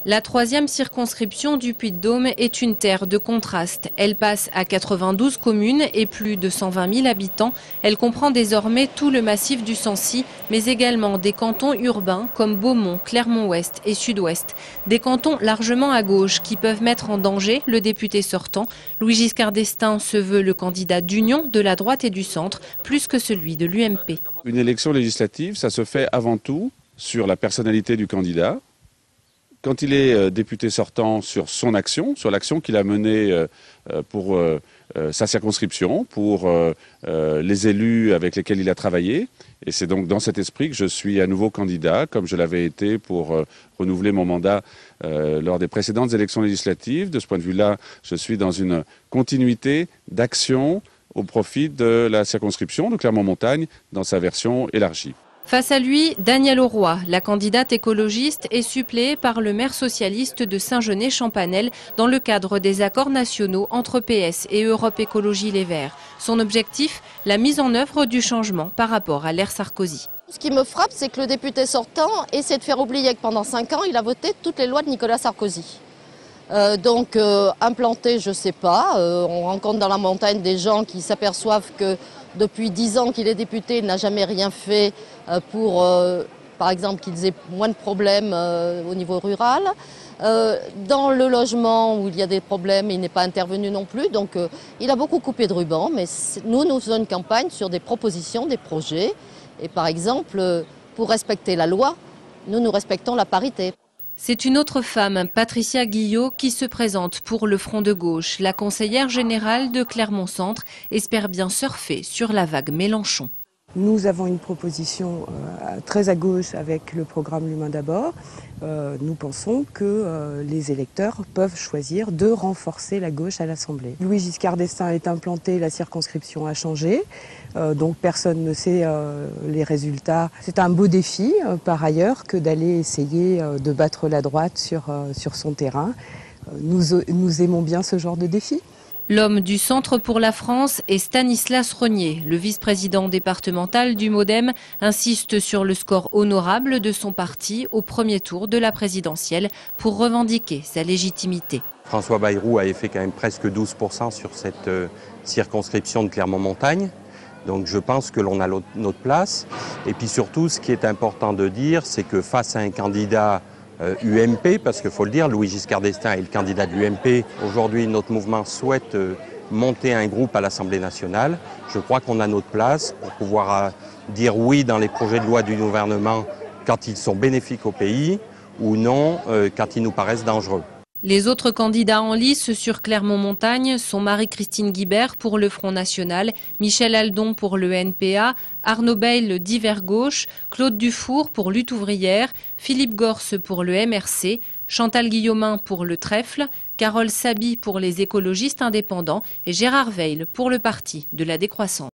La troisième circonscription du Puy-de-Dôme est une terre de contraste. Elle passe à 92 communes et plus de 120 000 habitants. Elle comprend désormais tout le massif du Sancy, mais également des cantons urbains comme Beaumont, Clermont-Ouest et Sud-Ouest. Des cantons largement à gauche qui peuvent mettre en danger le député sortant. Louis Giscard d'Estaing se veut le candidat d'union de la droite et du centre, plus que celui de l'UMP. Une élection législative, ça se fait avant tout sur la personnalité du candidat. Quand il est député sortant, sur son action, sur l'action qu'il a menée pour sa circonscription, pour les élus avec lesquels il a travaillé. Et c'est donc dans cet esprit que je suis à nouveau candidat, comme je l'avais été pour renouveler mon mandat lors des précédentes élections législatives. De ce point de vue-là, je suis dans une continuité d'action au profit de la circonscription de Clermont-Montagne dans sa version élargie. Face à lui, Danielle Auroy, la candidate écologiste, est suppléée par le maire socialiste de Saint-Genès-Champanel dans le cadre des accords nationaux entre PS et Europe Écologie Les Verts. Son objectif, la mise en œuvre du changement par rapport à l'ère Sarkozy. Ce qui me frappe, c'est que le député sortant essaie de faire oublier que pendant 5 ans, il a voté toutes les lois de Nicolas Sarkozy. Implanté, je ne sais pas. On rencontre dans la montagne des gens qui s'aperçoivent que depuis 10 ans qu'il est député, il n'a jamais rien fait pour, par exemple, qu'ils aient moins de problèmes au niveau rural. Dans le logement où il y a des problèmes, il n'est pas intervenu non plus. Donc il a beaucoup coupé de ruban. Mais nous faisons une campagne sur des propositions, des projets. Et par exemple, pour respecter la loi, nous respectons la parité. C'est une autre femme, Patricia Guillot, qui se présente pour le Front de gauche. La conseillère générale de Clermont-Centre espère bien surfer sur la vague Mélenchon. Nous avons une proposition très à gauche avec le programme L'Humain d'abord. Nous pensons que les électeurs peuvent choisir de renforcer la gauche à l'Assemblée. Louis Giscard d'Estaing est implanté, la circonscription a changé, donc personne ne sait les résultats. C'est un beau défi par ailleurs que d'aller essayer de battre la droite sur son terrain. Nous aimons bien ce genre de défi. L'homme du Centre pour la France est Stanislas Rognier. Le vice-président départemental du MoDem insiste sur le score honorable de son parti au premier tour de la présidentielle pour revendiquer sa légitimité. François Bayrou avait fait quand même presque 12% sur cette circonscription de Clermont-Montagne. Donc je pense que l'on a notre place. Et puis surtout, ce qui est important de dire, c'est que face à un candidat UMP, parce qu'il faut le dire, Louis Giscard d'Estaing est le candidat de l'UMP. Aujourd'hui, notre mouvement souhaite monter un groupe à l'Assemblée nationale. Je crois qu'on a notre place pour pouvoir dire oui dans les projets de loi du gouvernement quand ils sont bénéfiques au pays ou non quand ils nous paraissent dangereux. Les autres candidats en lice sur Clermont-Montagne sont Marie-Christine Guibert pour le Front National, Michel Aldon pour le NPA, Arnaud Bayle d'Hiver Gauche, Claude Dufour pour Lutte Ouvrière, Philippe Gorce pour le MRC, Chantal Guillaumin pour le Trèfle, Carole Saby pour les écologistes indépendants et Gérard Veil pour le Parti de la décroissance.